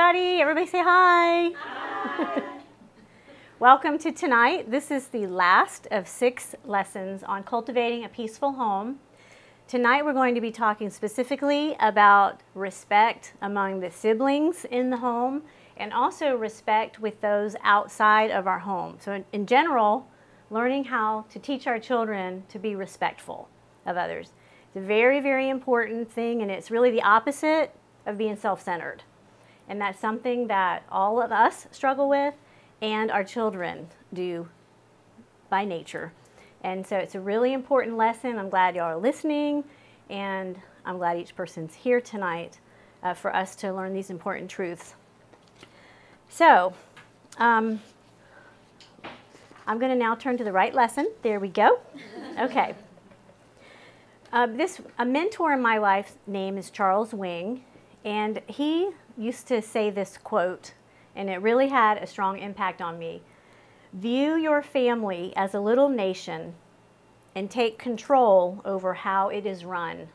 everybody. Everybody say hi. Hi. Welcome to tonight. This is the last of 6 lessons on cultivating a peaceful home. Tonight we're going to be talking specifically about respect among the siblings in the home and also respect with those outside of our home. So in general, learning how to teach our children to be respectful of others. It's a very, very important thing, and it's really the opposite of being self-centered. And that's something that all of us struggle with and our children do by nature. And so it's a really important lesson. I'm glad y'all are listening, and I'm glad each person's here tonight for us to learn these important truths. So I'm going to now turn to the right lesson. There we go. Okay. A mentor in my life's name is Charles Wing, and he used to say this quote, and it really had a strong impact on me. View your family as a little nation and take control over how it is run.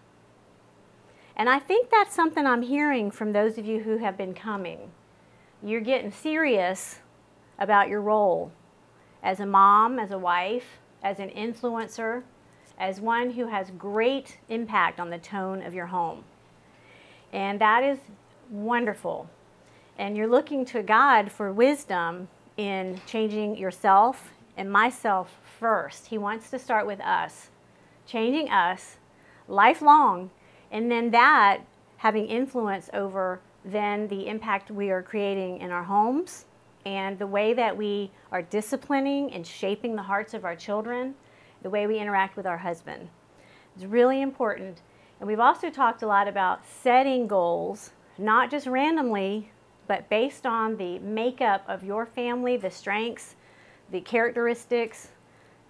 And I think that's something I'm hearing from those of you who have been coming. You're getting serious about your role as a mom, as a wife, as an influencer, as one who has great impact on the tone of your home. And that is wonderful. And you're looking to God for wisdom in changing yourself and myself first. He wants to start with us, changing us lifelong, and then that having influence over then the impact we are creating in our homes and the way that we are disciplining and shaping the hearts of our children, the way we interact with our husband. It's really important. And we've also talked a lot about setting goals, not just randomly, but based on the makeup of your family, the strengths, the characteristics,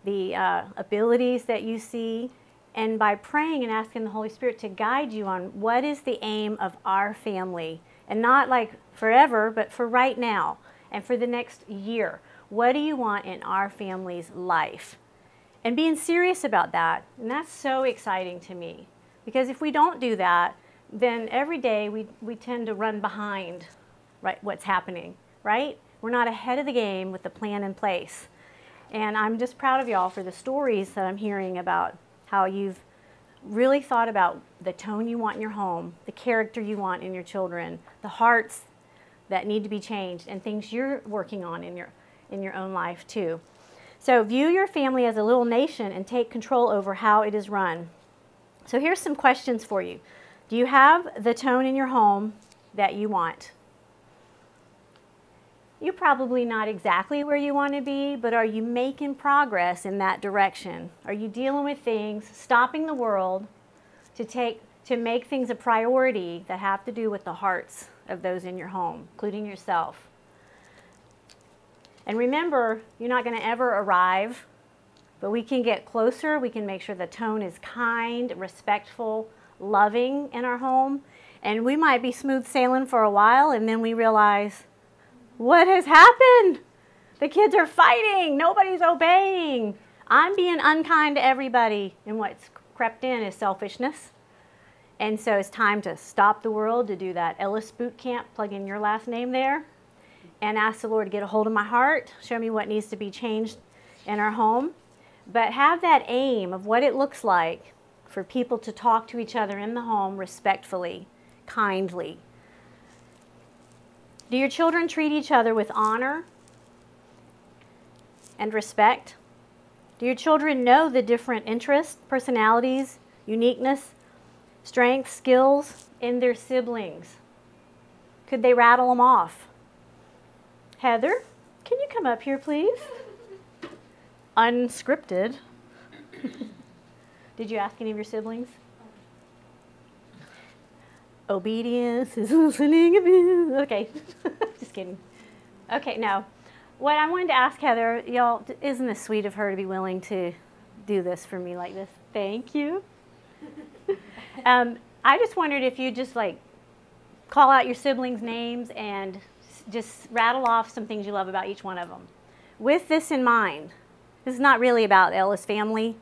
the abilities that you see, and by praying and asking the Holy Spirit to guide you on what is the aim of our family, and not like forever, but for right now and for the next year. What do you want in our family's life? And being serious about that, and that's so exciting to me, because if we don't do that, then every day we tend to run behind what's happening, right? We're not ahead of the game with the plan in place. And I'm just proud of y'all for the stories that I'm hearing about how you've really thought about the tone you want in your home, the character you want in your children, the hearts that need to be changed, and things you're working on in your own life too. So view your family as a little nation and take control over how it is run. So here's some questions for you. Do you have the tone in your home that you want? You're probably not exactly where you want to be, but are you making progress in that direction? Are you dealing with things, stopping the world to make things a priority that have to do with the hearts of those in your home, including yourself? And remember, you're not going to ever arrive, but we can get closer. We can make sure the tone is kind, respectful, loving in our home. And we might be smooth sailing for a while, and then we realize, what has happened? The kids are fighting. Nobody's obeying. I'm being unkind to everybody. And what's crept in is selfishness. And so it's time to stop the world, to do that Ellis boot camp, plug in your last name there, and ask the Lord to get a hold of my heart, show me what needs to be changed in our home. But have that aim of what it looks like for people to talk to each other in the home respectfully, kindly. Do your children treat each other with honor and respect? Do your children know the different interests, personalities, uniqueness, strengths, skills in their siblings? Could they rattle them off? Heather, can you come up here, please? Unscripted. Did you ask any of your siblings? Obedience is listening. Okay, just kidding. Okay, no. What I wanted to ask Heather, y'all, isn't this sweet of her to be willing to do this for me like this? Thank you. I just wondered if you'd just like call out your siblings' names and just rattle off some things you love about each one of them. With this in mind, this is not really about Ellis family.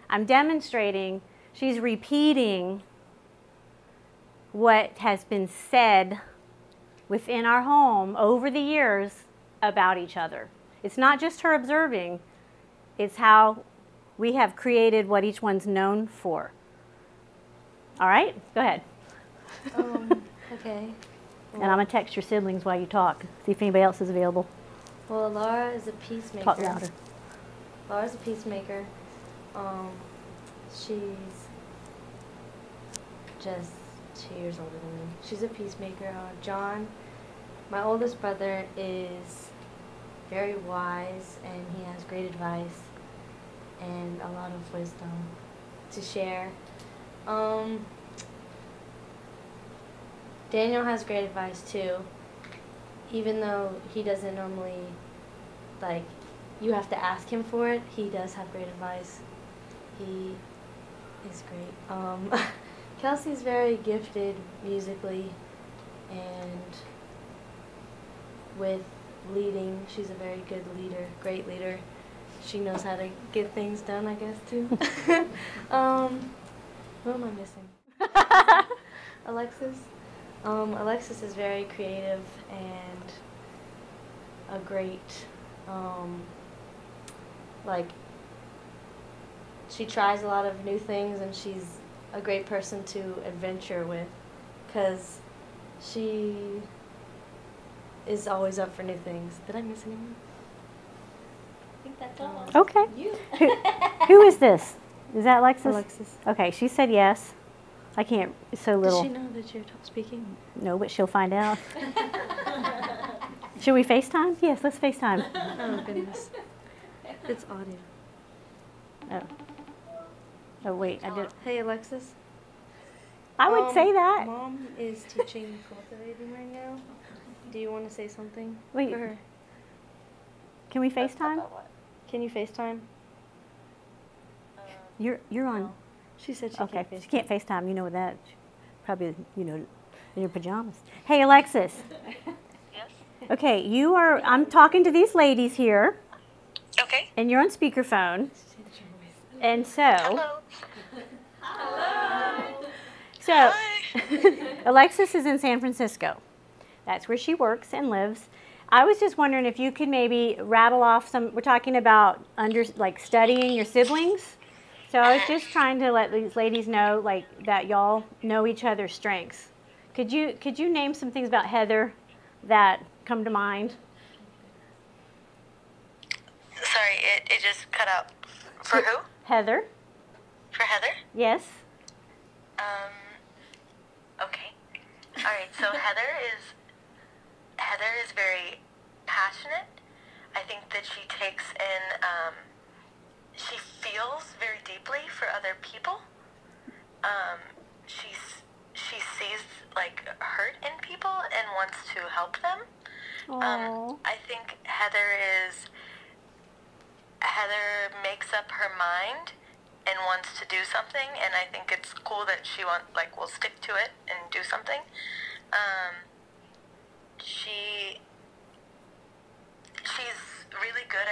I'm demonstrating, she's repeating what has been said within our home over the years about each other. It's not just her observing, it's how we have created what each one's known for. All right, go ahead. Okay. And I'm going to text your siblings while you talk, see if anybody else is available. Well, Laura is a peacemaker. Talk louder. Laura's a peacemaker. She's just 2 years older than me. She's a peacemaker. John, my oldest brother, is very wise, and he has great advice and a lot of wisdom to share. Daniel has great advice too, even though he doesn't normally, like, you have to ask him for it. He does have great advice. He is great. Kelsey's very gifted musically and with leading. She's a very good leader, great leader. She knows how to get things done, I guess, too. Who am I missing? Alexis. Alexis is very creative and a great, like, she tries a lot of new things, and she's a great person to adventure with, because she is always up for new things. Did I miss anyone? I think that's all. Okay. You. Who is this? Is that Alexis? Alexis. Okay, she said yes. I can't, it's so little. Does she know that you're speaking? No, but she'll find out. Should we FaceTime? Yes, let's FaceTime. Oh, goodness. It's audio. Oh. Oh, wait, I did. Hey, Alexis. I would say that. Mom is teaching cultivating right now. Do you want to say something Wait. for her? Can we FaceTime? Can you FaceTime? You're on. She said she Okay, can't FaceTime. she can't FaceTime. You know that. Probably, you know, in your pajamas. Hey, Alexis. Yes. Okay, I'm talking to these ladies here, Okay. and you're on speakerphone. And so, Hello. so Hi. Alexis is in San Francisco. That's where she works and lives. I was just wondering if you could maybe rattle off some, we're talking about studying your siblings. So I was just trying to let these ladies know, like, that y'all know each other's strengths. Could you name some things about Heather that come to mind? Sorry, it just cut out. For who? Heather. For Heather? Yes. Okay. All right. So Heather is very passionate. I think that she takes in. She feels very deeply for other people. She sees like hurt in people and wants to help them. I think Heather makes up her mind and wants to do something, and I think it's cool that she will stick to it and do something. She's really good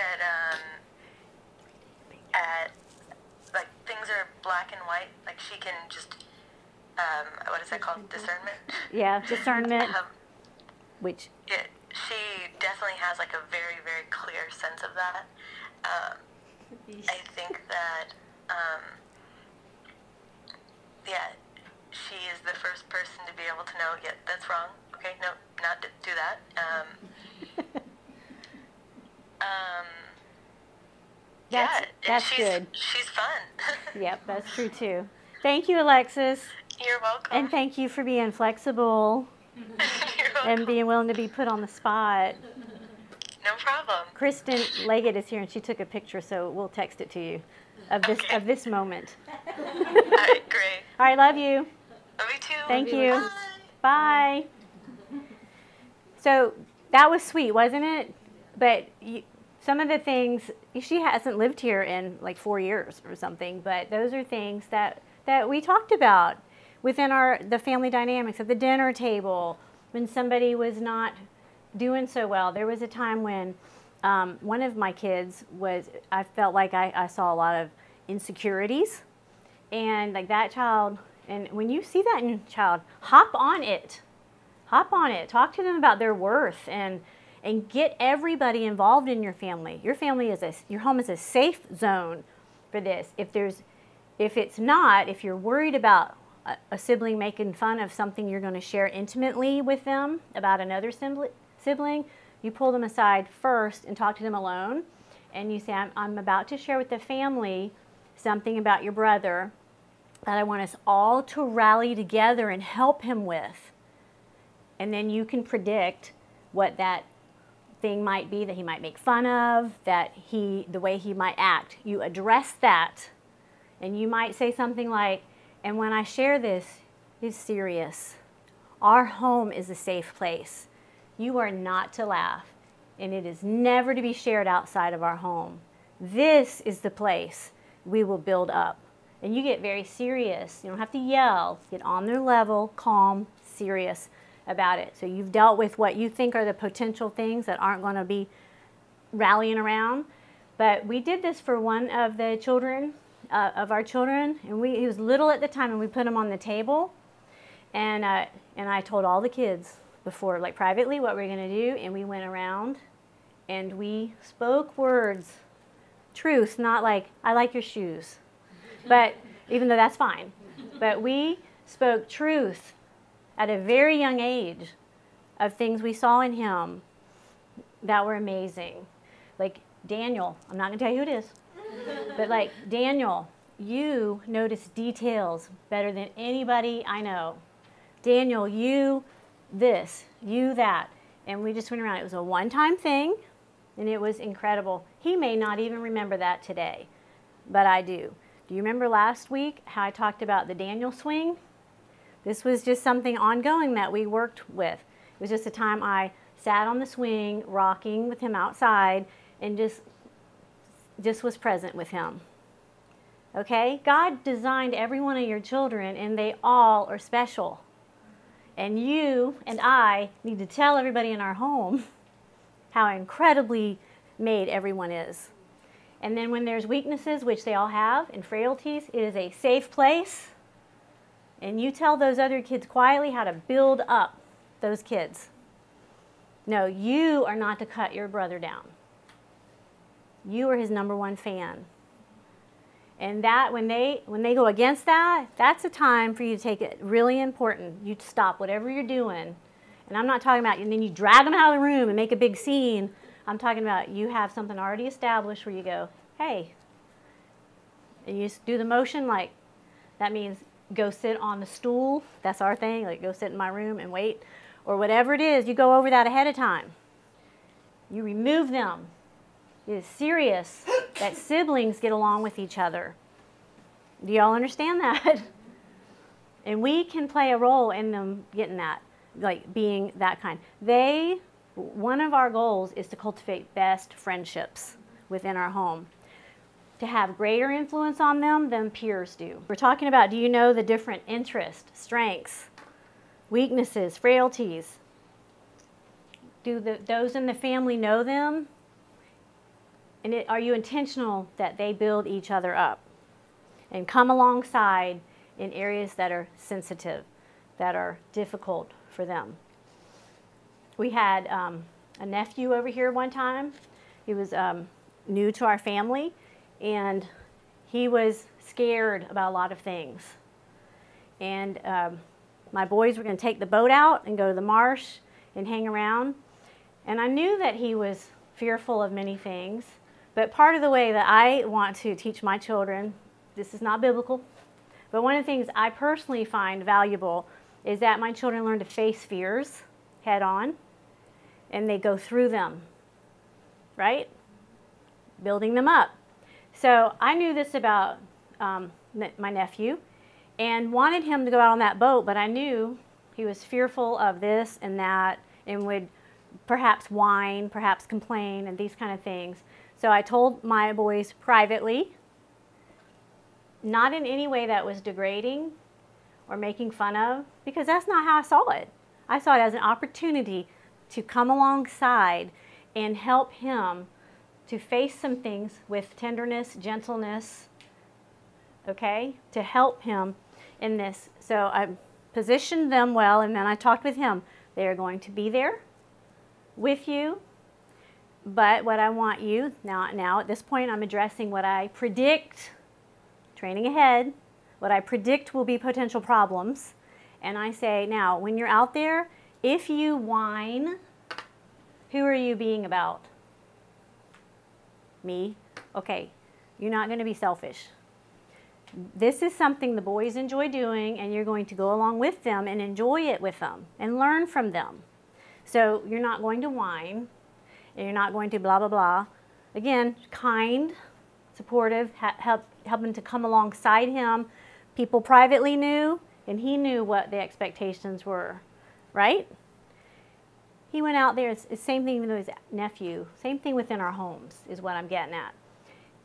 at like things are black and white. Like she can just what is that called? Discernment. Yeah, discernment. Which? Yeah, she definitely has like a very, very clear sense of that. I think that, she is the first person to be able to know, yeah, that's wrong. Okay, no, not do that. That's she's good. She's fun. Yep, that's true too. Thank you, Alexis. You're welcome. And thank you for being flexible You're welcome. and being willing to be put on the spot. No problem. Kristen Leggett is here, and she took a picture, so we'll text it to you of this moment. All right, great. All right, love you. Love you too. Thank you. Bye. Bye. So that was sweet, wasn't it? But some of the things, she hasn't lived here in like 4 years or something, but those are things that we talked about within the family dynamics at the dinner table when somebody was not doing so well. There was a time when one of my kids I felt like I saw a lot of insecurities, and like that child, and when you see that in a child, hop on it. hop on it. Talk to them about their worth and get everybody involved in your family. Your family is your home is a safe zone for this. If it's not, if you're worried about a sibling making fun of something you're going to share intimately with them about another sibling, you pull them aside first and talk to them alone. And you say, I'm about to share with the family something about your brother that I want us all to rally together and help him with. And then you can predict what that thing might be that he might make fun of, the way he might act. You address that. And you might say something like, and when I share this, it's serious. Our home is a safe place. You are not to laugh, and it is never to be shared outside of our home. This is the place we will build up. And you get very serious. You don't have to yell. Get on their level, calm, serious about it. So you've dealt with what you think are the potential things that aren't going to be rallying around. But we did this for one of the children, of our children, and he was little at the time, and we put him on the table, and I told all the kids before, like privately, what we were going to do, and we went around, and we spoke words, truth, not like, I like your shoes, but even though that's fine, but we spoke truth at a very young age of things we saw in him that were amazing. Like Daniel, I'm not going to tell you who it is, but like, Daniel, you notice details better than anybody I know. Daniel, you this, you that. And we just went around. It was a one-time thing, and it was incredible. He may not even remember that today, but I do. Do you remember last week how I talked about the Daniel swing? This was just something ongoing that we worked with. It was just a time I sat on the swing, rocking with him outside, and just was present with him. Okay? God designed every one of your children, and they all are special. And you and I need to tell everybody in our home how incredibly made everyone is. And then when there's weaknesses, which they all have, and frailties, it is a safe place. And you tell those other kids quietly how to build up those kids. No, you are not to cut your brother down. You are his #1 fan. And that when they go against that, that's a time for you to take it really important. You stop whatever you're doing. And I'm not talking about, and then you drag them out of the room and make a big scene. I'm talking about you have something already established where you go, hey. And you just do the motion like, that means go sit on the stool. That's our thing, like go sit in my room and wait. Or whatever it is, you go over that ahead of time. You remove them. It is serious that siblings get along with each other. Do y'all understand that? And we can play a role in them getting that, like being that kind. One of our goals is to cultivate best friendships within our home, to have greater influence on them than peers do. We're talking about, do you know the different interests, strengths, weaknesses, frailties? Do those in the family know them? And are you intentional that they build each other up and come alongside in areas that are sensitive, that are difficult for them? We had a nephew over here one time. He was new to our family, and he was scared about a lot of things. And my boys were going to take the boat out and go to the marsh and hang around. And I knew that he was fearful of many things. But part of the way that I want to teach my children, this is not biblical, but one of the things I personally find valuable is that my children learn to face fears head on, and they go through them, right? Building them up. So I knew this about my nephew and wanted him to go out on that boat, but I knew he was fearful of this and that and would perhaps whine, perhaps complain, and these kind of things. So I told my boys privately, not in any way that was degrading or making fun of, because that's not how I saw it. I saw it as an opportunity to come alongside and help him to face some things with tenderness, gentleness, okay, to help him in this. So I positioned them well, and then I talked with him. They are going to be there with you. But what I want you, now at this point I'm addressing what I predict, training ahead, what I predict will be potential problems. And I say, now, when you're out there, if you whine, who are you being about? Me? Okay, you're not going to be selfish. This is something the boys enjoy doing, and you're going to go along with them and enjoy it with them and learn from them. So you're not going to whine, and you're not going to blah, blah, blah. Again, kind, supportive, helping to come alongside him. People privately knew, and he knew what the expectations were, right? He went out there, it's the same thing with his nephew, same thing within our homes is what I'm getting at.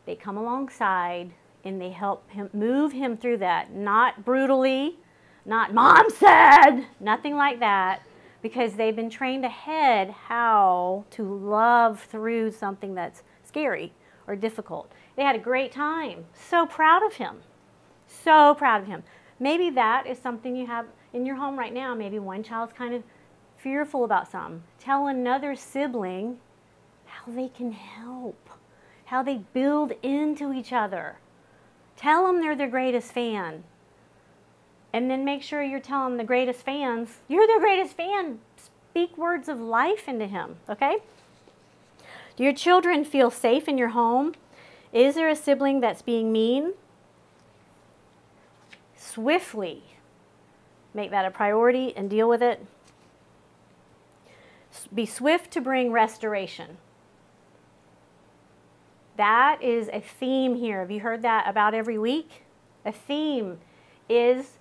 They come alongside and they help him, move him through that, not brutally, not mom said, nothing like that, because they've been trained ahead how to love through something that's scary or difficult. They had a great time, so proud of him, so proud of him. Maybe that is something you have in your home right now. Maybe one child's kind of fearful about something. Tell another sibling how they can help, how they build into each other. Tell them they're their greatest fan. And then make sure you're telling the greatest fans, you're their greatest fan. Speak words of life into him, okay? Do your children feel safe in your home? Is there a sibling that's being mean? Swiftly make that a priority and deal with it. Be swift to bring restoration. That is a theme here. Have you heard that about every week? A theme is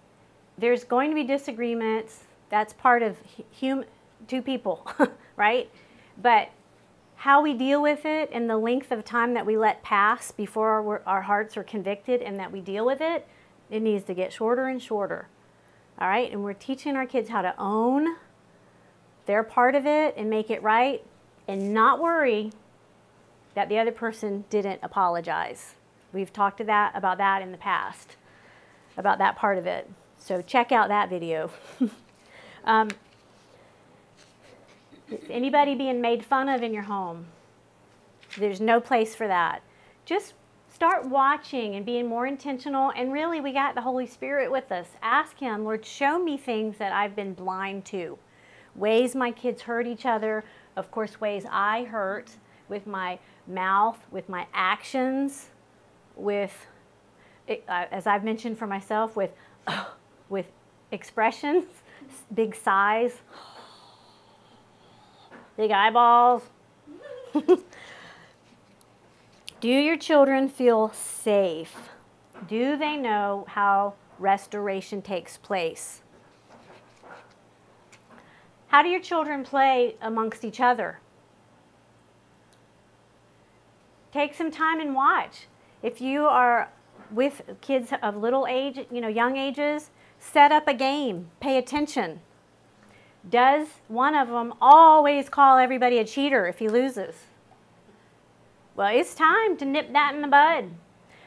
there's going to be disagreements. That's part of two people, right? But how we deal with it and the length of time that we let pass before our hearts are convicted and that we deal with it, it needs to get shorter and shorter. All right? And we're teaching our kids how to own their part of it and make it right and not worry that the other person didn't apologize. We've talked about that in the past, about that part of it. So check out that video. Is anybody being made fun of in your home? There's no place for that. Just start watching and being more intentional. And really, we got the Holy Spirit with us. Ask Him, Lord, show me things that I've been blind to. Ways my kids hurt each other. Of course, ways I hurt with my mouth, with my actions, with, as I've mentioned for myself, with expressions, big sighs, big eyeballs. Do your children feel safe? Do they know how restoration takes place? How do your children play amongst each other? Take some time and watch. If you are with kids of little age, young ages, set up a game. Pay attention. Does one of them always call everybody a cheater if he loses? Well, it's time to nip that in the bud.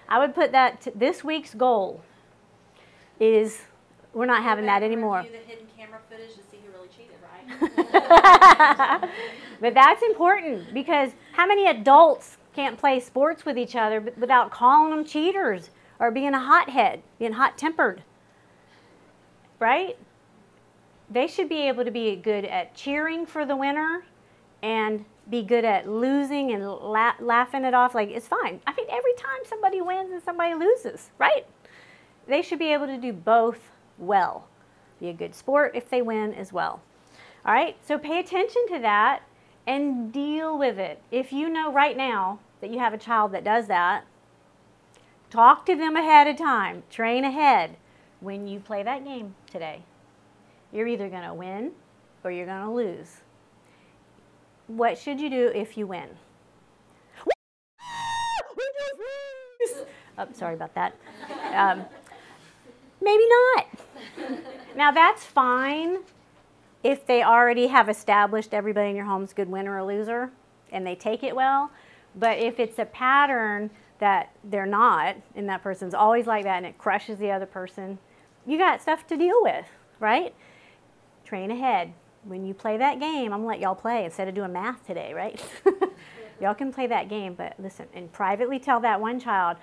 I would put that this week's goal is we're not having that anymore. Review the hidden camera footage to see who really cheated, right? But that's important because how many adults can't play sports with each other without calling them cheaters or being a hothead, being hot-tempered, right? They should be able to be good at cheering for the winner and be good at losing and laughing it off like it's fine. I mean, every time somebody wins and somebody loses, right? They should be able to do both well. Be a good sport if they win as well. All right, so pay attention to that and deal with it. If you know right now that you have a child that does that, talk to them ahead of time. Train ahead. When you play that game today, you're either going to win or you're going to lose. What should you do if you win? Oh, sorry about that. Maybe not. Now that's fine if they already have established everybody in your home's good winner or loser and they take it well. But if it's a pattern that they're not and that person's always like that and it crushes the other person, you got stuff to deal with, right? Train ahead. when you play that game, I'm going to let y'all play instead of doing math today, right? Y'all can play that game, but listen, and privately tell that one child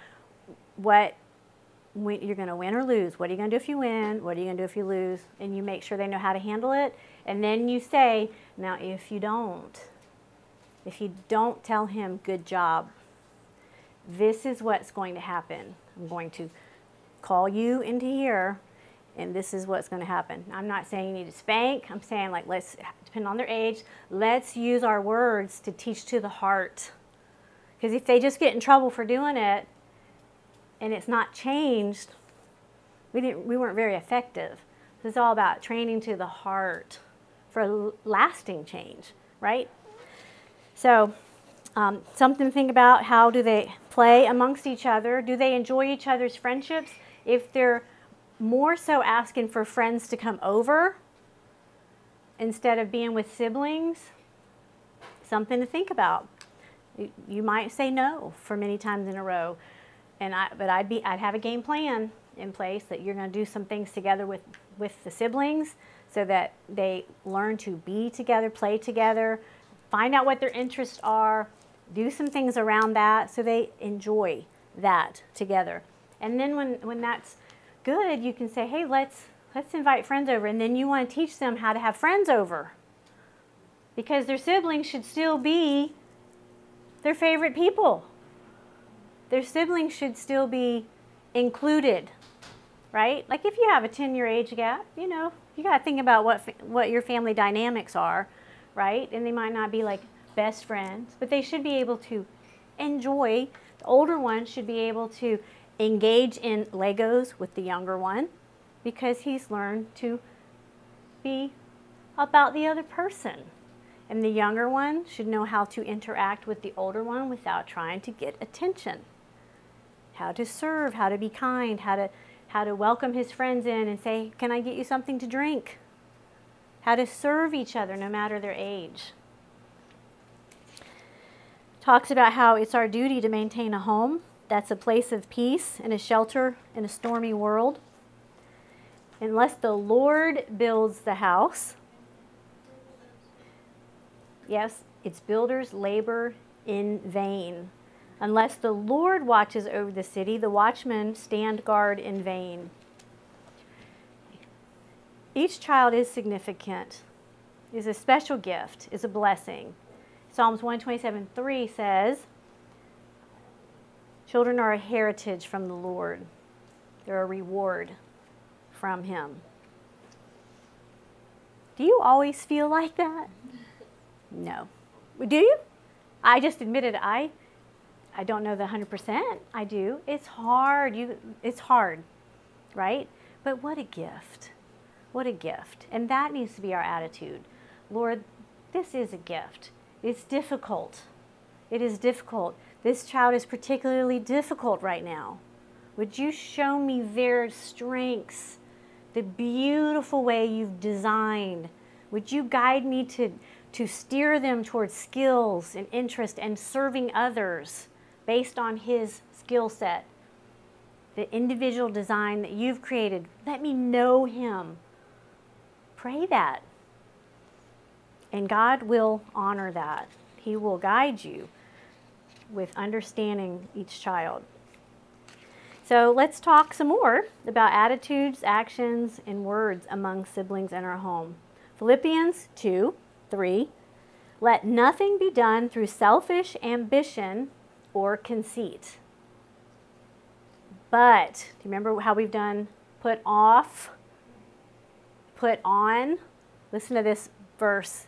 what you're going to win or lose. What are you going to do if you win? What are you going to do if you lose? And you make sure they know how to handle it. And then you say, now if you don't tell him good job, this is what's going to happen. I'm going to call you into here, and this is what's going to happen. I'm not saying you need to spank. I'm saying, like, let's, depending on their age, let's use our words to teach to the heart. Because if they just get in trouble for doing it and it's not changed, we weren't very effective. This is all about training to the heart for lasting change, right? So something to think about, how do they play amongst each other? Do they enjoy each other's friendships? If they're more so asking for friends to come over instead of being with siblings, something to think about. You might say no for many times in a row, but I'd have a game plan in place that you're going to do some things together with the siblings so that they learn to be together, play together, find out what their interests are, do some things around that so they enjoy that together. And then when that's good, you can say, hey, let's invite friends over. And then you want to teach them how to have friends over, because their siblings should still be their favorite people. Their siblings should still be included, right? Like if you have a 10-year age gap, you know, you got to think about what your family dynamics are, right? And they might not be like best friends, but they should be able to enjoy. The older one should be able to engage in Legos with the younger one because he's learned to be about the other person. And the younger one should know how to interact with the older one without trying to get attention. How to serve, how to be kind, how to welcome his friends in and say, can I get you something to drink? How to serve each other no matter their age. Talks about how it's our duty to maintain a home that's a place of peace and a shelter in a stormy world. Unless the Lord builds the house, yes, its builders labor in vain. Unless the Lord watches over the city, the watchmen stand guard in vain. Each child is significant, is a special gift, is a blessing. Psalms 127:3 says, children are a heritage from the Lord. They're a reward from Him. Do you always feel like that? No. Do you? I just admitted I don't know the 100%. I do. It's hard. It's hard, right? But what a gift. What a gift. And that needs to be our attitude. Lord, this is a gift. It's difficult. It is difficult. This child is particularly difficult right now. Would you show me their strengths, the beautiful way you've designed? Would you guide me to steer them towards skills and interest and serving others based on his skill set? The individual design that you've created. Let me know him. Pray that. And God will honor that. He will guide you with understanding each child. So let's talk some more about attitudes, actions, and words among siblings in our home. Philippians 2:3. Let nothing be done through selfish ambition or conceit. But, do you remember how we've done put off, put on? Listen to this verse.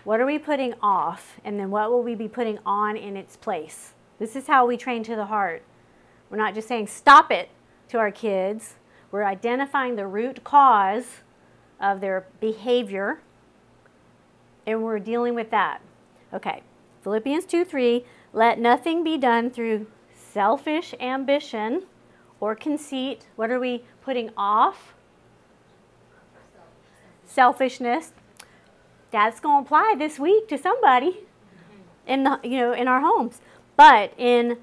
What are we putting off? And then what will we be putting on in its place? This is how we train to the heart. We're not just saying stop it to our kids. We're identifying the root cause of their behavior, and we're dealing with that. Okay, Philippians 2:3, let nothing be done through selfish ambition or conceit. What are we putting off? Selfishness. That's going to apply this week to somebody in our homes. But in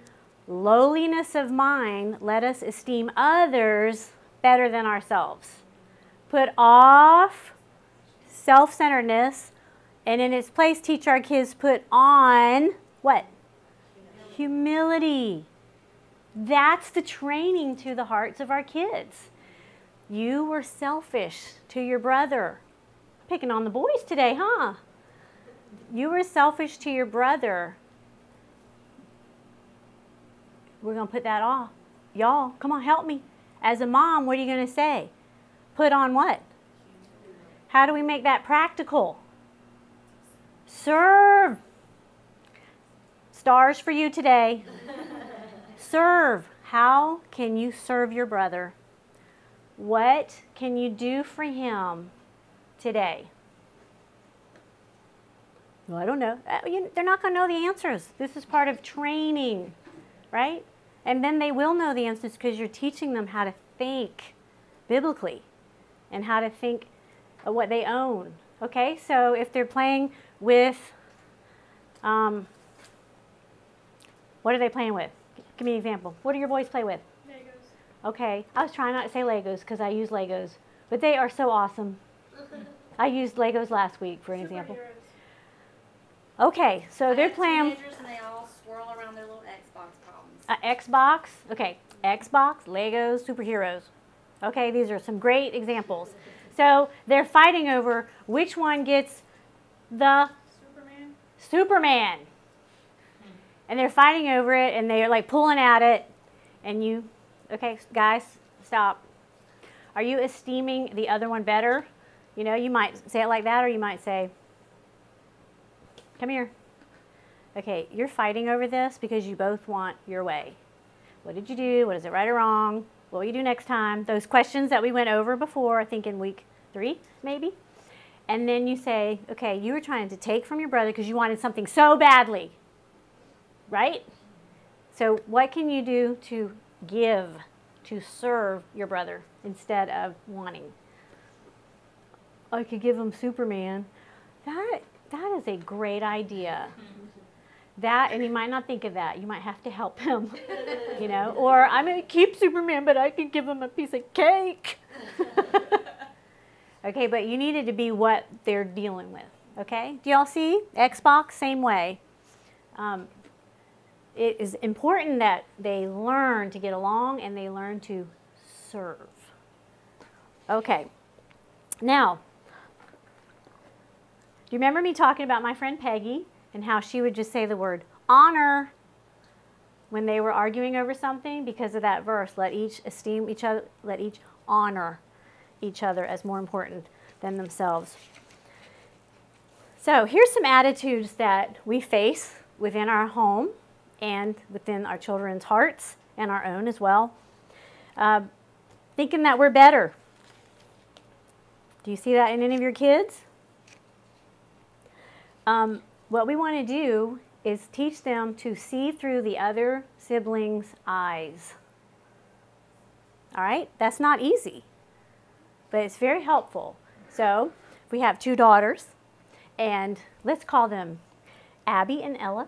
lowliness of mind, let us esteem others better than ourselves. Put off self-centeredness, and in its place teach our kids put on what? Humility. That's the training to the hearts of our kids. You were selfish to your brother. Picking on the boys today, huh? You were selfish to your brother. We're going to put that off. Y'all, come on, help me. As a mom, what are you going to say? Put on what? How do we make that practical? Serve. Stars for you today. Serve. How can you serve your brother? What can you do for him today? Well, I don't know. They're not going to know the answers. This is part of training, right? And then they will know the answers because you're teaching them how to think biblically and how to think of what they own. Okay, so if they're playing with, what are they playing with? Give me an example. What do your boys play with? Legos. Okay, I was trying not to say Legos because I use Legos, but they are so awesome. I used Legos last week for an example. Superheroes. Okay, so they're playing Teenagers and they all swirl around their little Xbox problems. Xbox. Okay, Xbox, Legos, superheroes. Okay, these are some great examples. So they're fighting over which one gets the Superman. And they're fighting over it, and they're like pulling at it. And you, okay, guys, stop. Are you esteeming the other one better? You know, you might say it like that, or you might say, come here. Okay, you're fighting over this because you both want your way. What did you do? What is it, right or wrong? What will you do next time? Those questions that we went over before, I think in week 3, maybe. And then you say, okay, you were trying to take from your brother because you wanted something so badly. Right? So what can you do to give, to serve your brother instead of wanting? I could give him Superman. That is a great idea. That, and you might not think of that. You might have to help him, you know. Or I'm going to keep Superman, but I can give him a piece of cake. Okay, but you needed to be what they're dealing with. Okay? Do y'all see? Xbox, same way. It is important that they learn to get along and they learn to serve. Okay. Now, do you remember me talking about my friend Peggy and how she would just say the word honor when they were arguing over something? Because of that verse, let each esteem each other, let each honor each other as more important than themselves. So here's some attitudes that we face within our home and within our children's hearts and our own as well. Thinking that we're better. Do you see that in any of your kids? What we want to do is teach them to see through the other sibling's eyes. All right? That's not easy, but it's very helpful. So we have 2 daughters, and let's call them Abby and Ella.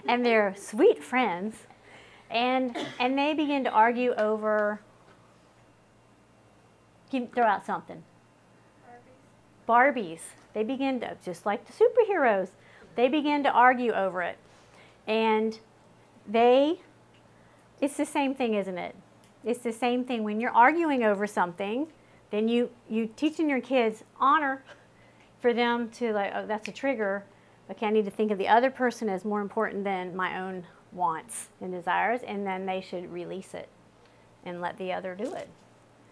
And they're sweet friends, and they begin to argue over, throw out something. Barbies. They begin to, just like the superheroes, they begin to argue over it. And it's the same thing, isn't it? It's the same thing. When you're arguing over something, then you teaching your kids honor for them to like, oh, that's a trigger. Okay, I need to think of the other person as more important than my own wants and desires, and then they should release it and let the other do it.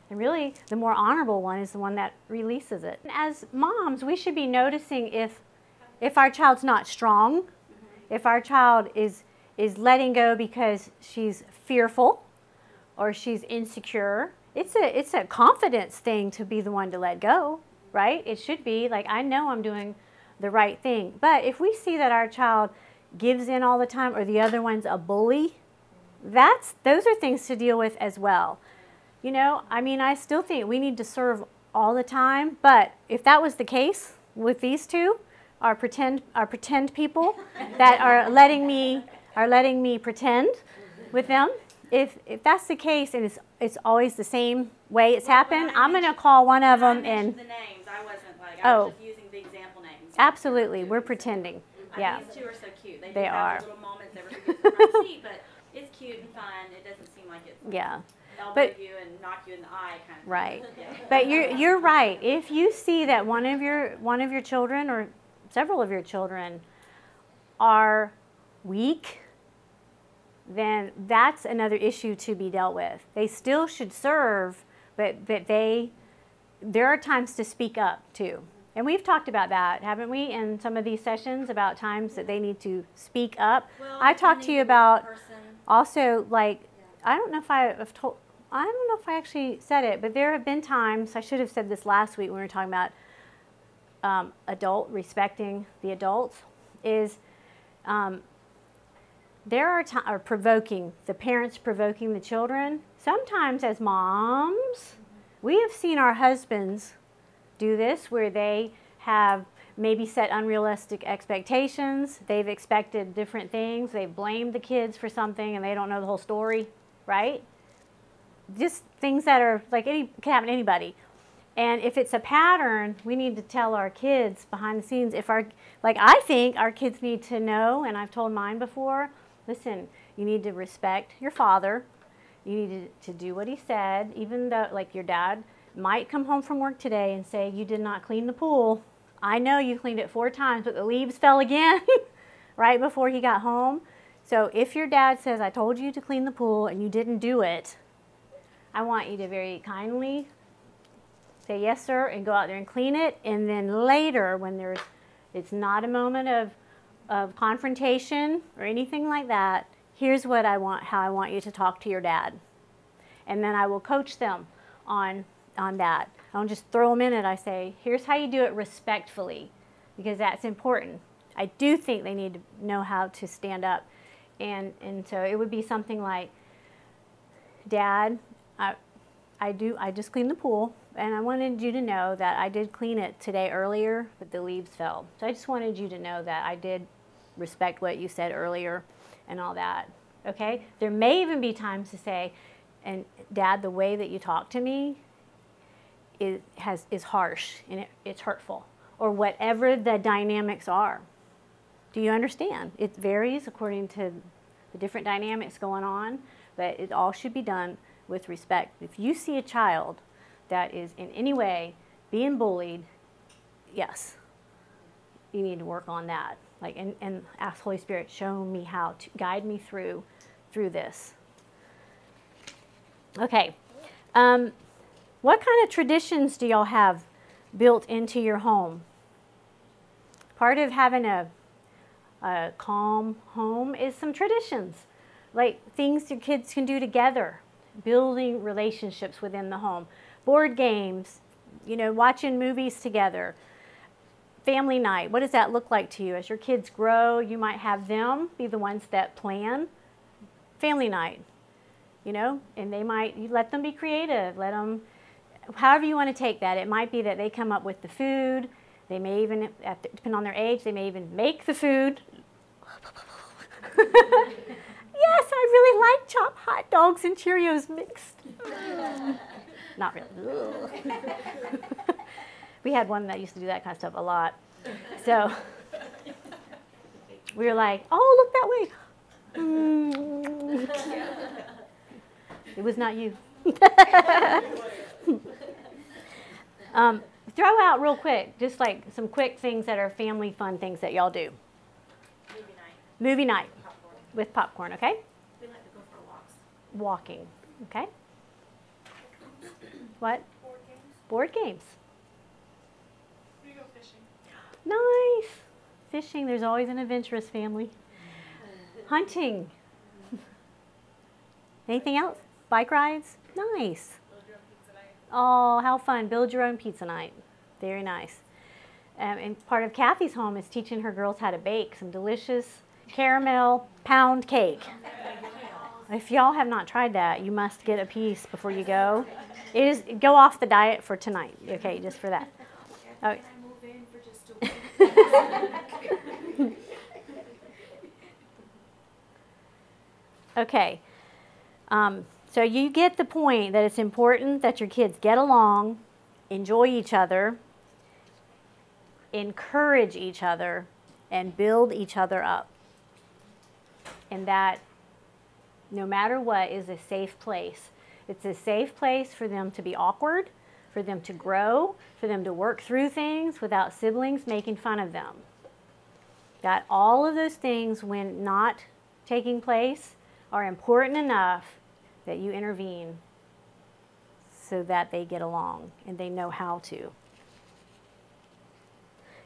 And really, the more honorable one is the one that releases it. As moms, we should be noticing if our child's not strong, if our child is letting go because she's fearful or she's insecure. It's a confidence thing to be the one to let go, right? It should be like, I know I'm doing the right thing. But if we see that our child gives in all the time or the other one's a bully, those are things to deal with as well. You know, I mean, I still think we need to serve all the time, but if that was the case with these 2, our pretend people that are letting me pretend with them, if that's the case and it's always the same way it's happened, I'm going to call one of them and the names. I wasn't like I Oh. was just using the example names. Absolutely, we're pretending. I Yeah. These two are so cute. They They do have are. their little moments every time you get in the front seat, but it's cute and fun. It doesn't seem like it's Yeah. elbow But- you and knock you in the eye kind of thing. Right. Yeah. But you're right. If you see that one of your children or several of your children are weak, then that's another issue to be dealt with. They still should serve, but there are times to speak up too. And we've talked about that, haven't we, in some of these sessions about times that they need to speak up. Well, I talked to you depending on the about person. also, like, I don't know if I actually said it, but there have been times, I should have said this last week when we were talking about respecting the adults, is there are times, or provoking, the parents provoking the children. Sometimes as moms, we have seen our husbands do this where they have maybe set unrealistic expectations. They've expected different things. They've blamed the kids for something and they don't know the whole story, right? Just things that are like can happen to anybody. And if it's a pattern, we need to tell our kids behind the scenes. I think our kids need to know, and I've told mine before, listen, you need to respect your father. You need to do what he said, even though, like, your dad might come home from work today and say, you did not clean the pool. I know you cleaned it 4 times, but the leaves fell again right before he got home. So if your dad says, I told you to clean the pool and you didn't do it, I want you to very kindly say, yes, sir, and go out there and clean it. And then later, when it's not a moment of confrontation or anything like that, here's how I want you to talk to your dad. And then I will coach them on that. I don't just throw them in it. I say, here's how you do it respectfully, because that's important. I do think they need to know how to stand up. And so it would be something like, Dad, I just cleaned the pool, and I wanted you to know that I did clean it today earlier, but the leaves fell. So I just wanted you to know that I did respect what you said earlier and all that, okay? There may even be times to say, and Dad, the way that you talk to me is harsh and it's hurtful, or whatever the dynamics are. Do you understand? It varies according to the different dynamics going on, but it all should be done with respect. If you see a child that is in any way being bullied, yes, you need to work on that. Like, and ask Holy Spirit, show me how to guide me through this. Okay. What kind of traditions do y'all have built into your home? Part of having a calm home is some traditions, like things your kids can do together, building relationships within the home, board games, watching movies together, family night. What does that look like to you? As your kids grow, you might have them be the ones that plan family night, and you let them be creative, let them, however you want to take that. It might be that they come up with the food. They may even, depending on their age, they may even make the food. Yes, I really like chopped hot dogs and Cheerios mixed. Not really. We had one that used to do that kind of stuff a lot. So we were like, oh, look that way. It was not you. Throw out real quick, just like some quick things that are family fun things that y'all do. Movie night. Movie night Popcorn. with popcorn, okay? We like to go for walks. Walking, okay? What? Board games. Board games. We go fishing. Nice. Fishing, there's always an adventurous family. Hunting. Anything else? Bike rides? Nice. Build your own pizza night. Oh, how fun. Build your own pizza night. Very nice. And part of Kathy's home is teaching her girls how to bake some delicious caramel pound cake. If y'all have not tried that, you must get a piece before you go. Go off the diet for tonight, okay, just for that. Okay. Can I move in for just a week? Okay. So you get the point that it's important that your kids get along, enjoy each other, encourage each other and build each other up. And that, no matter what, is a safe place. It's a safe place for them to be awkward, for them to grow, for them to work through things without siblings making fun of them. That all of those things, when not taking place, are important enough that you intervene so that they get along and they know how to.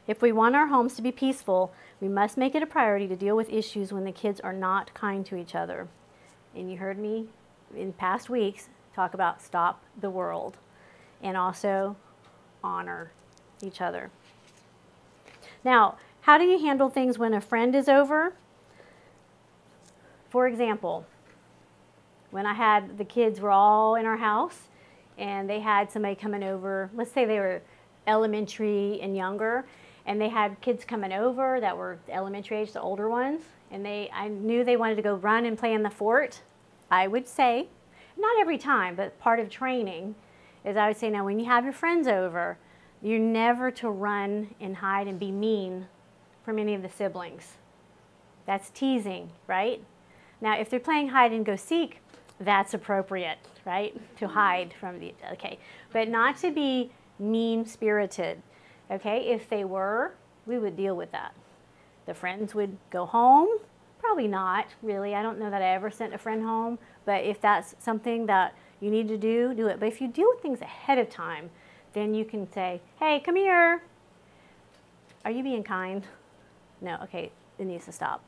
If we want our homes to be peaceful, we must make it a priority to deal with issues when the kids are not kind to each other. And you heard me in past weeks talk about stop the world and also honor each other. Now, how do you handle things when a friend is over? For example, when I had the kids were all in our house and they had somebody coming over, let's say they were elementary and younger, and they had kids coming over that were elementary age, the older ones, and I knew they wanted to go run and play in the fort. I would say, not every time, but part of training is I would say, now when you have your friends over, you're never to run and hide and be mean from any of the siblings. That's teasing, right? Now, if they're playing hide and go seek, that's appropriate, right? To hide from the, okay. But not to be mean-spirited, okay? If they were, we would deal with that. The friends would go home. Probably not, really. I don't know that I ever sent a friend home, but if that's something that you need to do, do it. But if you deal with things ahead of time, then you can say, hey, come here. Are you being kind? No, okay, it needs to stop.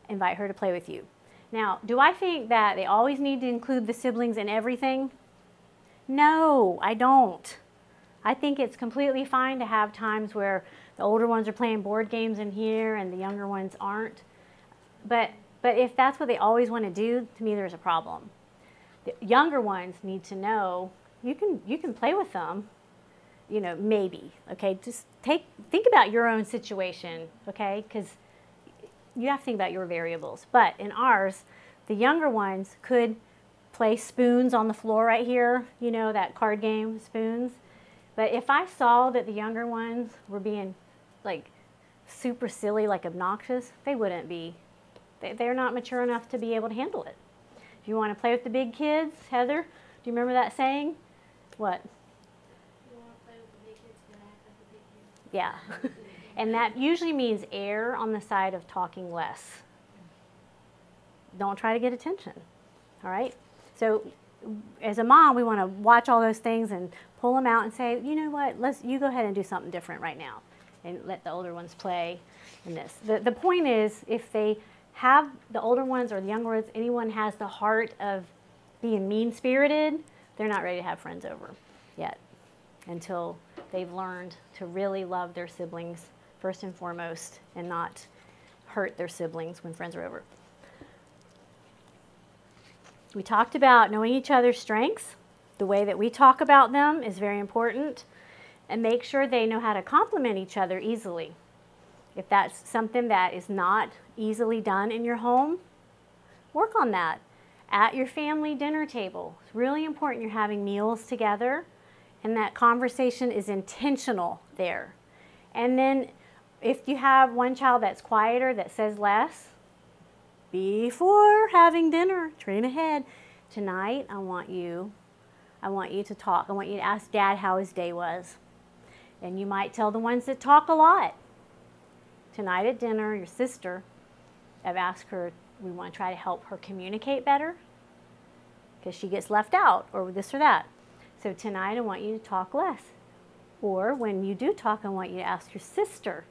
Invite her to play with you. Now, do I think that they always need to include the siblings in everything? No, I don't. I think it's completely fine to have times where the older ones are playing board games in here and the younger ones aren't. But if that's what they always want to do, to me there's a problem. The younger ones need to know you can play with them, you know, maybe, okay? Just think about your own situation, okay? Because you have to think about your variables. But in ours, the younger ones could play spoons on the floor right here, you know, that card game, spoons. But if I saw that the younger ones were being like super silly, like obnoxious, they wouldn't be. They're not mature enough to be able to handle it. If you want to play with the big kids, Heather, do you remember that saying? What? You want to play with the big kids, you're gonna act like the big kids. Yeah. And that usually means err on the side of talking less. Don't try to get attention, all right? So as a mom, we want to watch all those things and pull them out and say, you know what, you go ahead and do something different right now and let the older ones play in this. The point is, if they have the older ones or the younger ones, anyone has the heart of being mean-spirited, they're not ready to have friends over yet until they've learned to really love their siblings first and foremost and not hurt their siblings when friends are over. We talked about knowing each other's strengths. The way that we talk about them is very important, and make sure they know how to compliment each other easily. If that's something that is not easily done in your home, work on that at your family dinner table. It's really important you're having meals together and that conversation is intentional there. And then if you have one child that's quieter, that says less, before having dinner, train ahead. Tonight, I want you to talk. I want you to ask Dad how his day was. And you might tell the ones that talk a lot. Tonight at dinner, your sister, I've asked her, we want to try to help her communicate better because she gets left out or this or that. So tonight I want you to talk less. Or when you do talk, I want you to ask your sister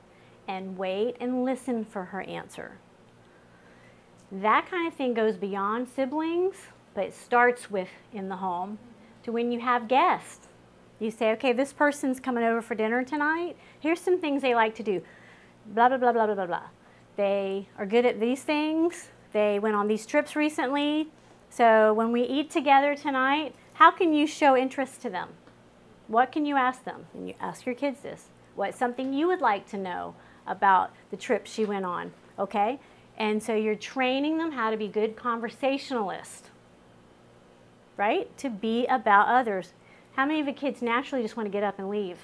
and wait and listen for her answer. That kind of thing goes beyond siblings, but it starts with in the home to when you have guests. You say, okay, this person's coming over for dinner tonight. Here's some things they like to do. Blah, blah, blah, blah, blah, blah, blah. They are good at these things. They went on these trips recently. So when we eat together tonight, how can you show interest to them? What can you ask them? And you ask your kids this. What's something you would like to know about the trip she went on, okay? And so you're training them how to be good conversationalists, right? To be about others. How many of the kids naturally just want to get up and leave?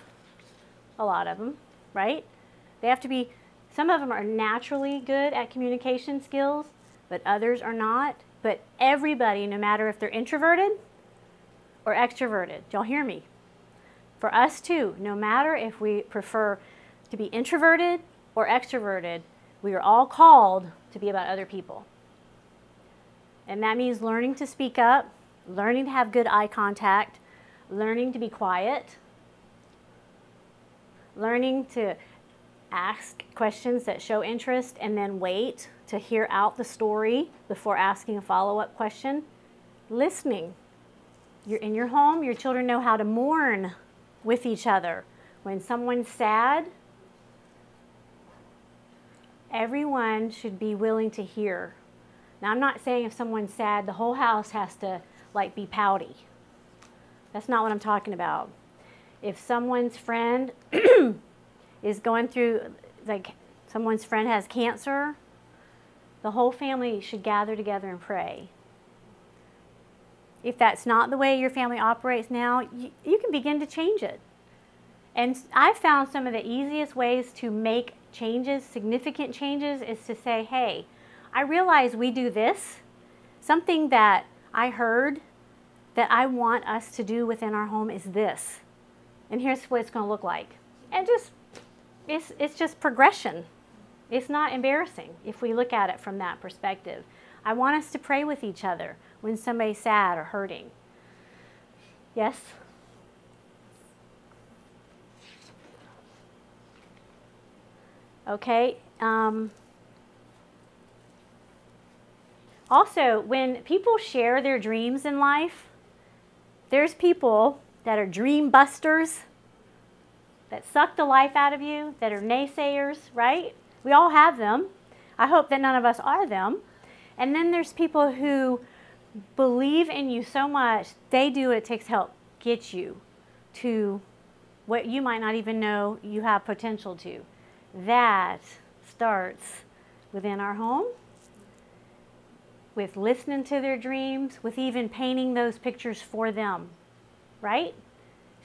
A lot of them. right? They have to be, some of them are naturally good at communication skills, but others are not. But everybody, no matter if they're introverted or extroverted, y'all hear me? For us too, no matter if we prefer to be introverted or extroverted, we are all called to be about other people. And that means learning to speak up, learning to have good eye contact, learning to be quiet, learning to ask questions that show interest and then wait to hear out the story before asking a follow-up question. Listening. You're in your home, your children know how to mourn with each other. When someone's sad, everyone should be willing to hear. Now, I'm not saying if someone's sad, the whole house has to like be pouty. That's not what I'm talking about. If someone's friend is going through, like someone's friend has cancer, the whole family should gather together and pray. If that's not the way your family operates now, you can begin to change it. And I've found some of the easiest ways to make changes, significant changes, is to say, hey, I realize we do this. Something that I heard that I want us to do within our home is this. And here's what it's going to look like. And just, it's just progression. It's not embarrassing if we look at it from that perspective. I want us to pray with each other when somebody's sad or hurting. Yes? Okay. Also, when people share their dreams in life, there's people that are dream busters, that suck the life out of you, that are naysayers, right? We all have them. I hope that none of us are them. And then there's people who believe in you so much, they do what it takes to help get you to what you might not even know you have potential to. That starts within our home, with listening to their dreams, with even painting those pictures for them, right?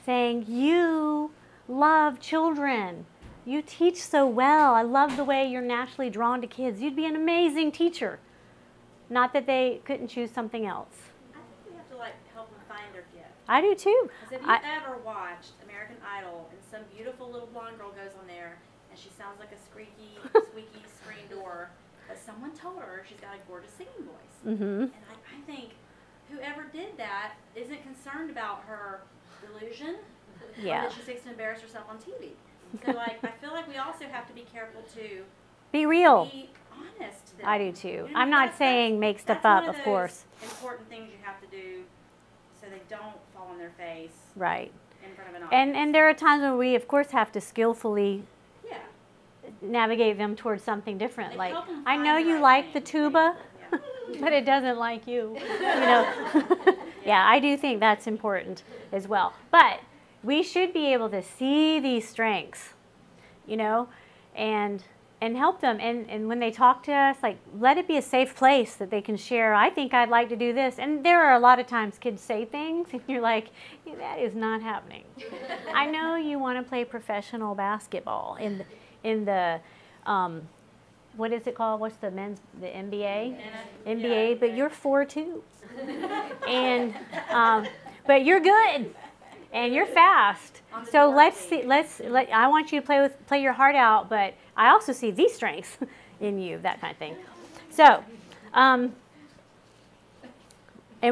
Saying, you love children. You teach so well. I love the way you're naturally drawn to kids. You'd be an amazing teacher. Not that they couldn't choose something else. I think we have to like help them find their gift. I do too. Because if you've ever watched American Idol and some beautiful little blonde girl goes on there and she sounds like a squeaky screen door, but someone told her she's got a gorgeous singing voice. Mm-hmm. And I think whoever did that isn't concerned about her delusion, Yeah. or that she seeks to embarrass herself on TV. So like, I feel like we also have to be careful to Be real. be honest to them. I do too. You know, I'm not that's saying make stuff one up, of those course. important things you have to do so they don't fall on their face Right. in front of an audience. And there are times when we, of course, have to skillfully yeah. navigate them towards something different. Like, Like, help 'em I find know the you right like thing. the tuba, Yeah. but it doesn't like you. You know. Yeah, I do think that's important as well. But we should be able to see these strengths, you know, and help them. And when they talk to us, like, let it be a safe place that they can share, I think I'd like to do this. And there are a lot of times kids say things and you're like, yeah, that is not happening. I know you want to play professional basketball in the what is it called? What's the NBA? NBA, but you're 4'2". And but you're good and you're fast. So let's see. I want you to play your heart out, but I also see these strengths in you, that kind of thing. So, and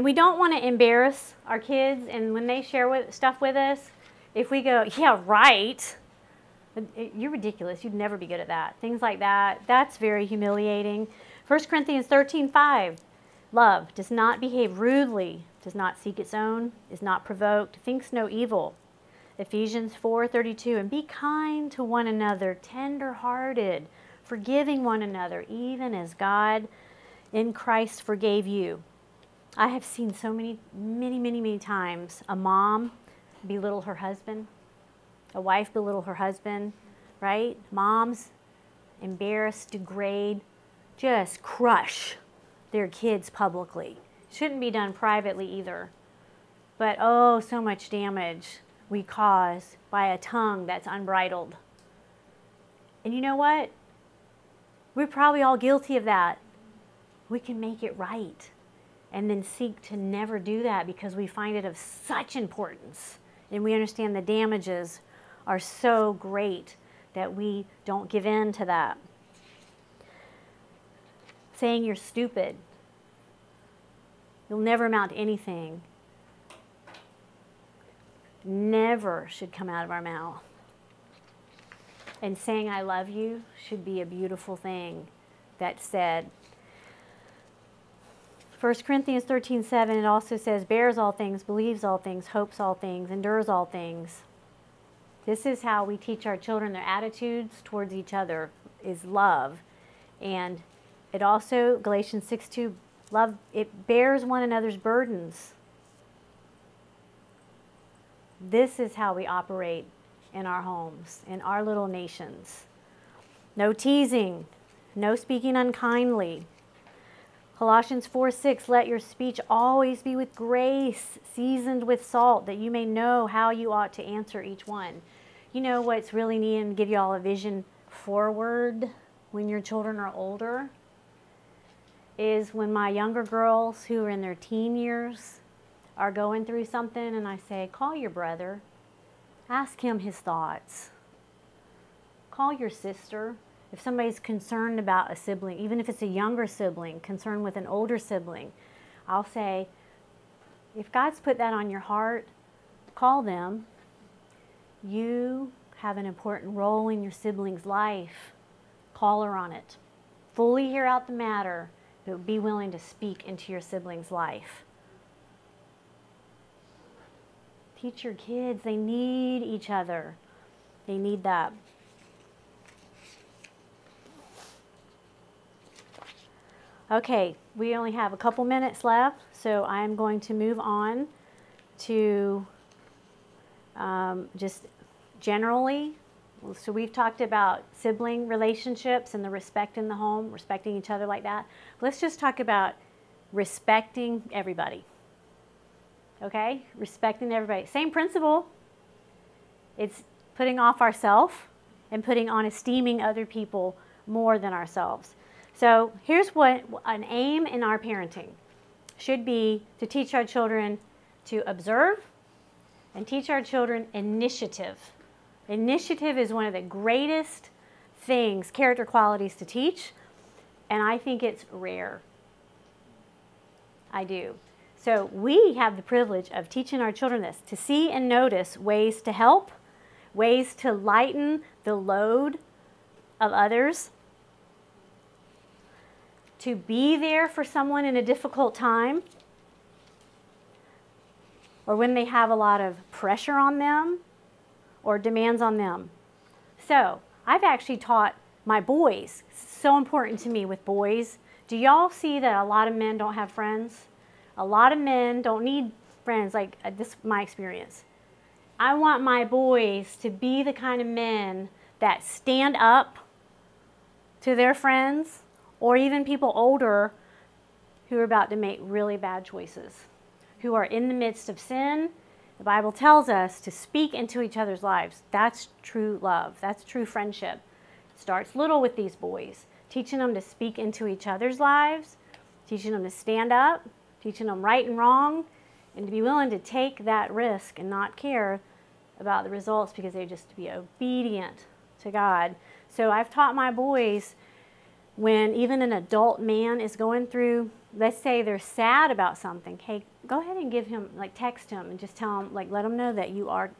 we don't want to embarrass our kids. And when they share stuff with us, if we go, yeah, right, you're ridiculous. You'd never be good at that. Things like that. That's very humiliating. 1 Corinthians 13:5. Love does not behave rudely, does not seek its own, is not provoked, thinks no evil. Ephesians 4:32, and be kind to one another, tender-hearted, forgiving one another, even as God in Christ forgave you. I have seen so many times a mom belittle her husband, a wife belittle her husband, right? Moms embarrass, degrade, just crush their kids publicly. Shouldn't be done privately either. But oh, so much damage we cause by a tongue that's unbridled. And you know what? We're probably all guilty of that. We can make it right and then seek to never do that because we find it of such importance and we understand the damages are so great that we don't give in to that. Saying you're stupid. You'll never amount to anything. Never should come out of our mouth. And saying I love you should be a beautiful thing that's said. 1 Corinthians 13:7, it also says, bears all things, believes all things, hopes all things, endures all things. This is how we teach our children their attitudes towards each other is love. And it also, Galatians 6:2, love, it bears one another's burdens. This is how we operate in our homes, in our little nations. No teasing, no speaking unkindly. Colossians 4:6, let your speech always be with grace, seasoned with salt, that you may know how you ought to answer each one. You know what's really neat, and give you all a vision forward when your children are older, is when my younger girls who are in their teen years are going through something and I say, call your brother, ask him his thoughts. Call your sister. If somebody's concerned about a sibling, even if it's a younger sibling, concerned with an older sibling, I'll say, if God's put that on your heart, call them. You have an important role in your sibling's life. Call her on it. Fully hear out the matter, but be willing to speak into your sibling's life. Teach your kids, they need each other. They need that. Okay, we only have a couple minutes left, so I'm going to move on to just generally. So we've talked about sibling relationships and the respect in the home, respecting each other like that. Let's just talk about respecting everybody. Okay? Respecting everybody. Same principle. It's putting off ourselves and putting on esteeming other people more than ourselves. So here's what an aim in our parenting should be: to teach our children to observe and teach our children initiative. Initiative is one of the greatest things, character qualities to teach, and I think it's rare. I do. So we have the privilege of teaching our children this, to see and notice ways to help, ways to lighten the load of others, to be there for someone in a difficult time, or when they have a lot of pressure on them or demands on them. So I've actually taught my boys, so important to me with boys. Do y'all see that a lot of men don't have friends? A lot of men don't need friends, like this is my experience. I want my boys to be the kind of men that stand up to their friends, or even people older who are about to make really bad choices, who are in the midst of sin. The Bible tells us to speak into each other's lives. That's true love. That's true friendship. It starts little with these boys, teaching them to speak into each other's lives, teaching them to stand up, teaching them right and wrong, and to be willing to take that risk and not care about the results because they just be obedient to God. So I've taught my boys, when even an adult man is going through, let's say they're sad about something, hey, go ahead and give him, like text him and just tell him, like let him know that you are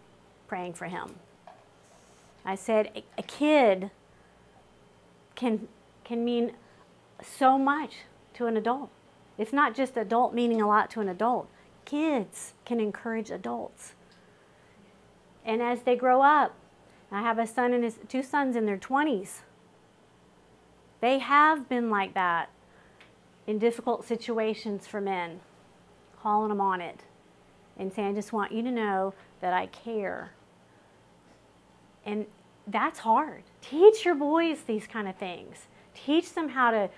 praying for him. I said a kid can mean so much to an adult. It's not just adult meaning a lot to an adult. Kids can encourage adults. And as they grow up, I have a son and his two sons in their 20s. They have been like that in difficult situations for men, calling them on it and saying, I just want you to know that I care. And that's hard. Teach your boys these kind of things. Teach them how to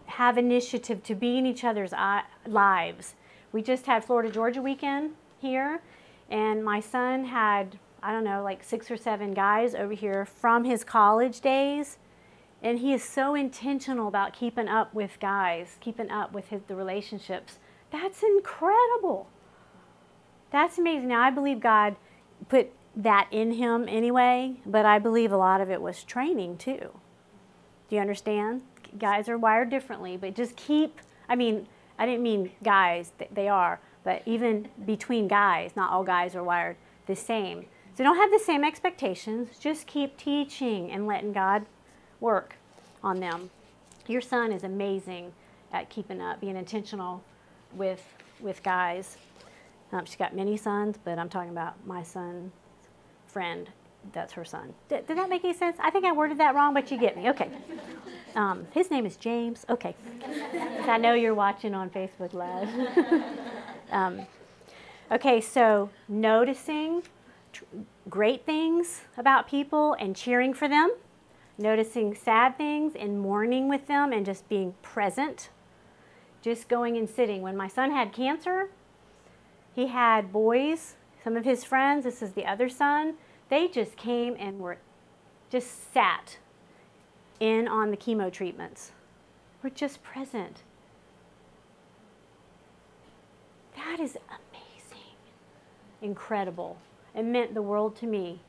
have initiative, to be in each other's lives. We just had Florida Georgia weekend here, and my son had I don't know, like 6 or 7 guys over here from his college days. And he is so intentional about keeping up with guys, keeping up with the relationships. That's incredible. That's amazing. Now, I believe God put that in him anyway, but I believe a lot of it was training too. Do you understand? Guys are wired differently, but just keep, I mean, I didn't mean guys, they are, but even between guys, not all guys are wired the same. So don't have the same expectations. Just keep teaching and letting God work on them. Your son is amazing at keeping up, being intentional with guys. She's got many sons, but I'm talking about my son's friend. That's her son. Did that make any sense? I think I worded that wrong, but you get me. Okay. His name is James. Okay. I know you're watching on Facebook Live. Okay, so noticing great things about people and cheering for them. Noticing sad things and mourning with them and just being present. Just going and sitting. When my son had cancer, he had boys, some of his friends, this is the other son, they just came and just sat in on the chemo treatments. We're just present. That is amazing, incredible. It meant the world to me.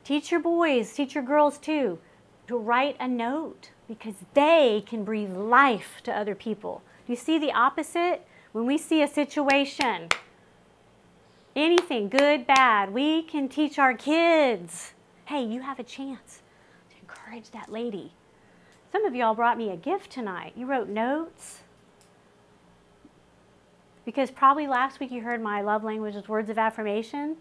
Teach your boys, teach your girls too, to write a note because they can breathe life to other people. You see the opposite? When we see a situation, anything, good, bad, we can teach our kids, hey, you have a chance to encourage that lady. Some of y'all brought me a gift tonight. You wrote notes. Because probably last week you heard my love language is words of affirmation.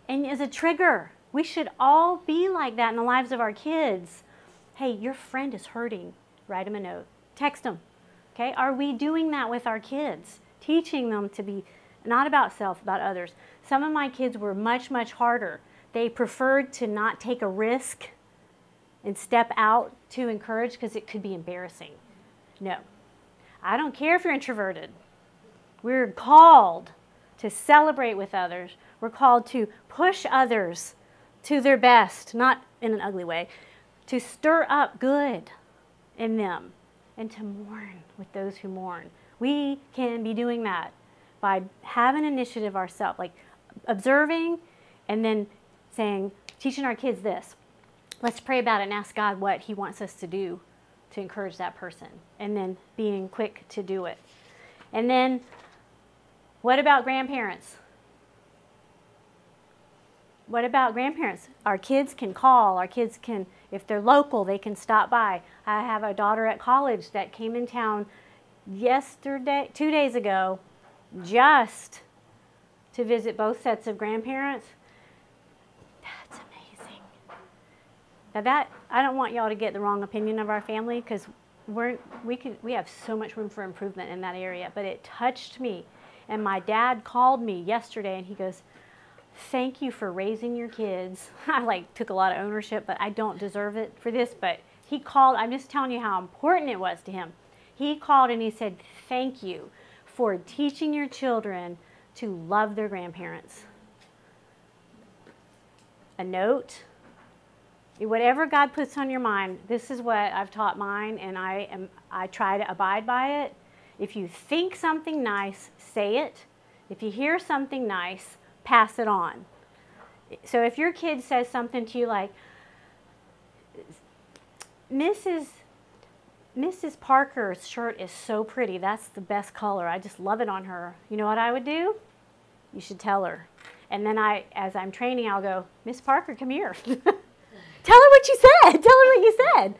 And as a trigger, we should all be like that in the lives of our kids. Hey, your friend is hurting. Write them a note. Text them. Okay? Are we doing that with our kids? Teaching them to be not about self, about others. Some of my kids were much, much harder. They preferred to not take a risk and step out to encourage because it could be embarrassing. No. I don't care if you're introverted. We're called to celebrate with others. We're called to push others to their best, not in an ugly way, to stir up good in them and to mourn with those who mourn. We can be doing that by having initiative ourselves, like observing and then saying, teaching our kids this. Let's pray about it and ask God what He wants us to do to encourage that person, and then being quick to do it. And then, what about grandparents? What about grandparents? Our kids can call. Our kids can, if they're local, they can stop by. I have a daughter at college that came in town yesterday, 2 days ago, just to visit both sets of grandparents. That's amazing. Now that, I don't want y'all to get the wrong opinion of our family because we have so much room for improvement in that area, but it touched me. And my dad called me yesterday and he goes, thank you for raising your kids. I took a lot of ownership, but I don't deserve it for this. But he called, I'm just telling you how important it was to him. He called and he said, thank you for teaching your children to love their grandparents. A note, whatever God puts on your mind, this is what I've taught mine, and I try to abide by it. If you think something nice, say it. If you hear something nice, pass it on. So if your kid says something to you like, Mrs. Parker's shirt is so pretty. That's the best color. I just love it on her. You know what I would do? You should tell her. And then as I'm training, I'll go, Miss Parker, come here. Tell her what you said. Tell her what you said.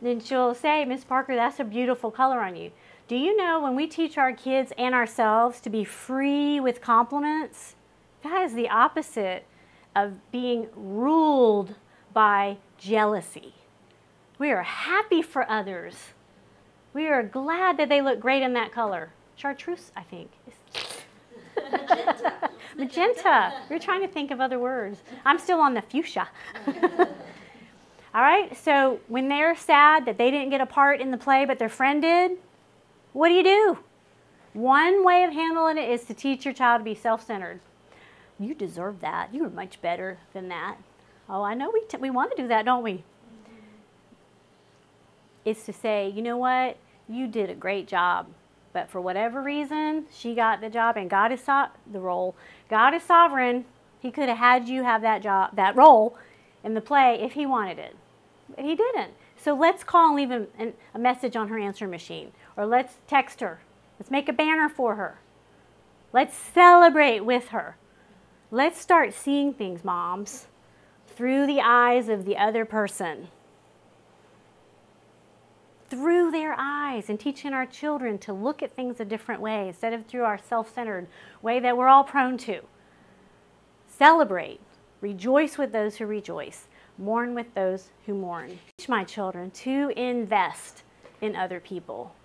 Then she'll say, Miss Parker, that's a beautiful color on you. Do you know when we teach our kids and ourselves to be free with compliments, that is the opposite of being ruled by jealousy. We are happy for others. We are glad that they look great in that color. Chartreuse, I think. Magenta. Magenta. We're trying to think of other words. I'm still on the fuchsia. All right, so when they're sad that they didn't get a part in the play but their friend did, what do? One way of handling it is to teach your child to be self-centered. You deserve that. You are much better than that. Oh, I know we want to do that, don't we? It's to say, you know what? You did a great job. But for whatever reason, she got the job, and God is the role. God is sovereign. He could have had you have that job, that role in the play if he wanted it. But he didn't. So let's call and leave a message on her answering machine. Or let's text her. Let's make a banner for her. Let's celebrate with her. Let's start seeing things, moms, through the eyes of the other person. Through their eyes, and teaching our children to look at things a different way instead of through our self-centered way that we're all prone to. Celebrate. Rejoice with those who rejoice. Mourn with those who mourn. Teach my children to invest in other people.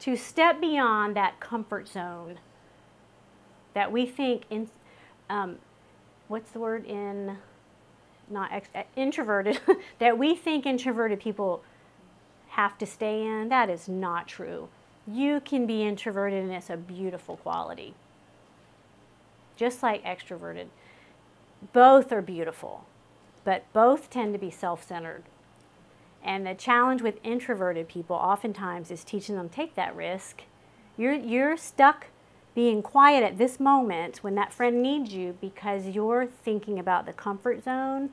To step beyond that comfort zone that we think in, what's the word in, introverted, that we think introverted people have to stay in. That is not true. You can be introverted, and it's a beautiful quality. Just like extroverted. Both are beautiful, but both tend to be self-centered. And the challenge with introverted people oftentimes is teaching them, take that risk. You're stuck being quiet at this moment when that friend needs you because you're thinking about the comfort zone,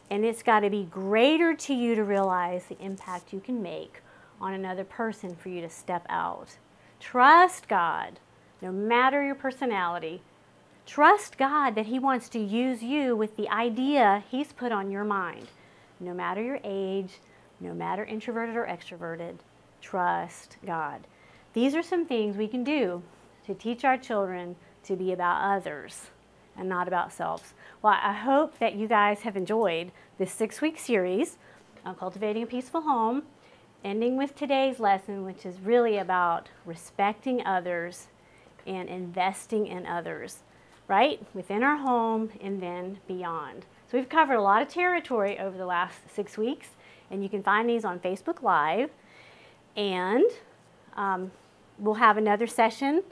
and it's got to be greater to you to realize the impact you can make on another person for you to step out. Trust God, no matter your personality. Trust God that he wants to use you with the idea he's put on your mind. No matter your age, no matter introverted or extroverted, trust God. These are some things we can do to teach our children to be about others and not about selves. Well, I hope that you guys have enjoyed this 6-week series on Cultivating a Peaceful Home, ending with today's lesson, which is really about respecting others and investing in others, right? Within our home and then beyond. So we've covered a lot of territory over the last 6 weeks, and you can find these on Facebook Live. And we'll have another session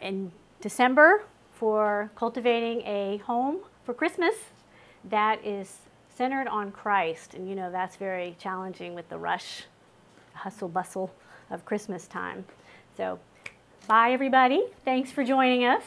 in December for cultivating a home for Christmas that is centered on Christ. And you know that's very challenging with the rush, hustle bustle of Christmas time. So bye everybody. Thanks for joining us.